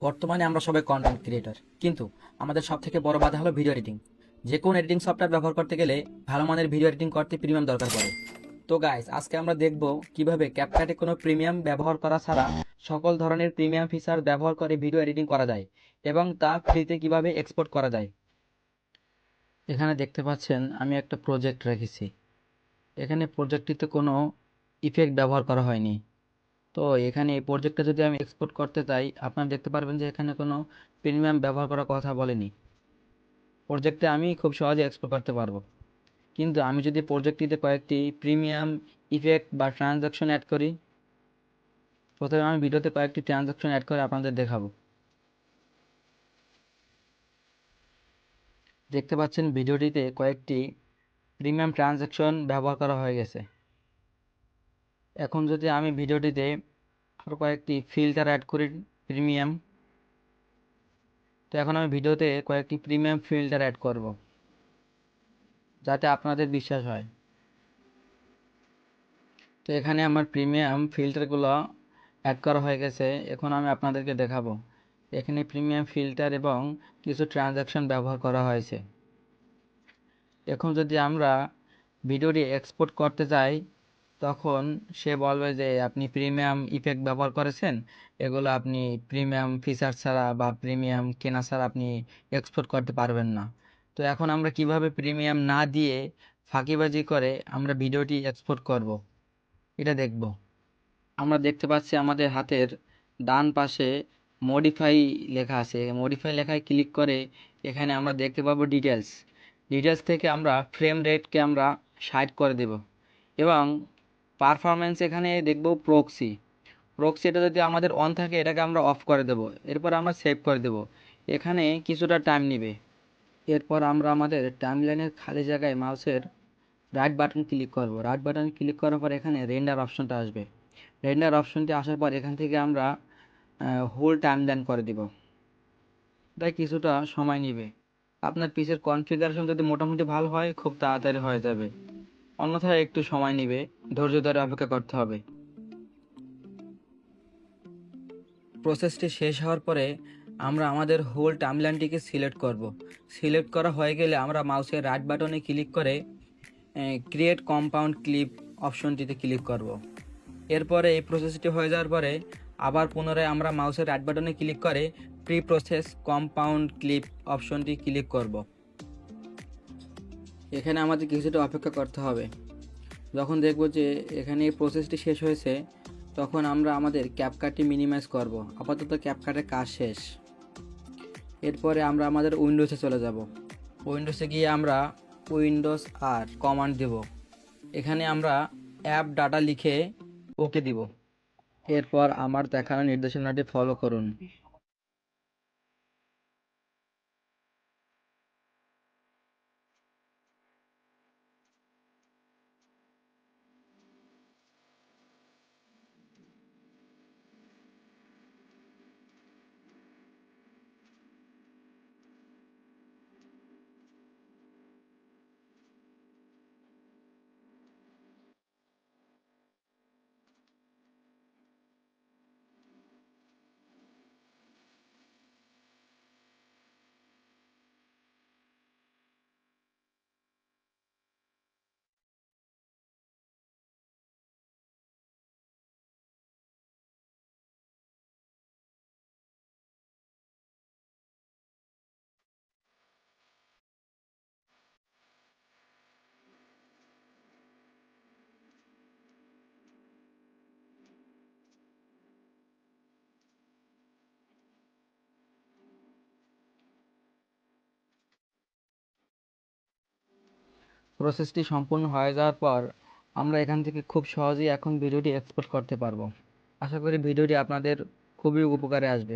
বর্তমানে আমরা সবাই কন্টেন্ট ক্রিয়েটর, কিন্তু আমাদের সব থেকে বড় বাধা হলো ভিডিও এডিটিং। যে কোন এডিটিং সফটওয়্যার ব্যবহার করতে গেলে ভালো মানের ভিডিও এডিটিং করতে প্রিমিয়াম দরকার পড়ে। তো গাইস, আজকে আমরা দেখব কিভাবে ক্যাপকাটে কোনো প্রিমিয়াম ব্যবহার করা ছাড়া সকল ধরনের প্রিমিয়াম ফিচার ব্যবহার করে ভিডিও এডিটিং করা যায় এবং তা ফ্রিতে কিভাবে এক্সপোর্ট করা যায়। এখানে দেখতে পাচ্ছেন আমি একটা প্রজেক্ট রেখেছি। এখানে প্রজেক্টটিতে কোনো ইফেক্ট ব্যবহার করা হয়নি। তো এখানে এই প্রজেক্টটা যদি আমি এক্সপোর্ট করতে চাই, আপনারা দেখতে পারবেন যে এখানে কোনো প্রিমিয়াম ব্যবহার করার কথা বলেনি। প্রজেক্টে আমি খুব সহজে এক্সপোর্ট করতে পারবো, কিন্তু আমি যদি প্রজেক্টটিতে কয়েকটি প্রিমিয়াম ইফেক্ট বা ট্রানজাকশন অ্যাড করি। প্রথমে আমি ভিডিওতে কয়েকটি ট্রানজাকশন অ্যাড করে আপনাদের দেখাবো। দেখতে পাচ্ছেন ভিডিওটিতে কয়েকটি প্রিমিয়াম ট্রানজাকশন ব্যবহার করা হয়ে গেছে। এখন যদি আমি ভিডিওটিতে আরও কয়েকটি ফিল্টার অ্যাড করি প্রিমিয়াম, তো এখন আমি ভিডিওতে কয়েকটি প্রিমিয়াম ফিল্টার অ্যাড করব যাতে আপনাদের বিশ্বাস হয়। তো এখানে আমার প্রিমিয়াম ফিল্টারগুলো অ্যাড করা হয়ে গেছে। এখন আমি আপনাদেরকে দেখাবো এখানে প্রিমিয়াম ফিল্টার এবং কিছু ট্রানজাকশন ব্যবহার করা হয়েছে। এখন যদি আমরা ভিডিওটি এক্সপোর্ট করতে চাই, তখন সে বলবে যে আপনি প্রিমিয়াম ইফেক্ট ব্যবহার করেছেন, এগুলো আপনি প্রিমিয়াম ফিচার ছাড়া বা প্রিমিয়াম কেনা ছাড়া আপনি এক্সপোর্ট করতে পারবেন না। তো এখন আমরা কিভাবে প্রিমিয়াম না দিয়ে ফাঁকিবাজি করে আমরা ভিডিওটি এক্সপোর্ট করব, এটা দেখব। আমরা দেখতে পাচ্ছি আমাদের হাতের ডান পাশে মডিফাই লেখা আছে। মডিফাই লেখায় ক্লিক করে এখানে আমরা দেখতে পাবো ডিটেলস। ডিটেলস থেকে আমরা ফ্রেম রেটকে আমরা 60 করে দেব এবং পারফরমেন্স এখানে দেখব প্রক্সি। প্রক্সি এটা যদি আমাদের অন থাকে এটাকে আমরা অফ করে দেব। এরপর আমরা সেভ করে দেব। এখানে কিছুটা টাইম নেবে। এরপর আমরা আমাদের টাইমলাইনের খালি জায়গায় মাউসের রাইট বাটন ক্লিক করব। রাইট বাটন ক্লিক করার পর এখানে রেন্ডার অপশনটা আসবে। রেন্ডার অপশনটি আসার পর এখান থেকে আমরা হোল টাইমলাইন করে দিব। তাই কিছুটা সময় নেবে। আপনার পিসের কনফিগারেশন যদি মোটামুটি ভালো হয় খুব তাড়াতাড়ি হয়ে যাবে, অন্যথায় একটু সময় নেবে, ধৈর্য ধরে অপেক্ষা করতে হবে। প্রসেসটি শেষ হওয়ার পরে আমরা আমাদের হোল টাইমলাইনটিকে সিলেক্ট করব। সিলেক্ট করা হয়ে গেলে আমরা মাউসের রাইট বাটনে ক্লিক করে ক্রিয়েট কম্পাউন্ড ক্লিপ অপশনটিতে ক্লিক করব। এরপরে এই প্রসেসটি হয়ে যাওয়ার পরে আবার পুনরায় আমরা মাউসের রাইট বাটনে ক্লিক করে প্রি প্রসেস কম্পাউন্ড ক্লিপ অপশনটি ক্লিক করব। এখানে আমাদের কিছুটা অপেক্ষা করতে হবে। যখন দেখব যে এখানে এই প্রসেসটি শেষ হয়েছে, তখন আমরা আমাদের ক্যাপকাটটি মিনিমাইজ করব। আপাতত ক্যাপকাটের কাজ শেষ। এরপরে আমরা আমাদের উইন্ডোজে চলে যাব। উইন্ডোজে গিয়ে আমরা উইন্ডোজ আর কমান্ড দেব। এখানে আমরা অ্যাপ ডাটা লিখে ওকে দিব। এরপর আমার দেখানো নির্দেশনাটি ফলো করুন। প্রসেসটি সম্পূর্ণ হয়ে যাওয়ার পর আমরা এখান থেকে খুব সহজেই এখন ভিডিওটি এক্সপোর্ট করতে পারবো। আশা করি ভিডিওটি আপনাদের খুবই উপকারে আসবে।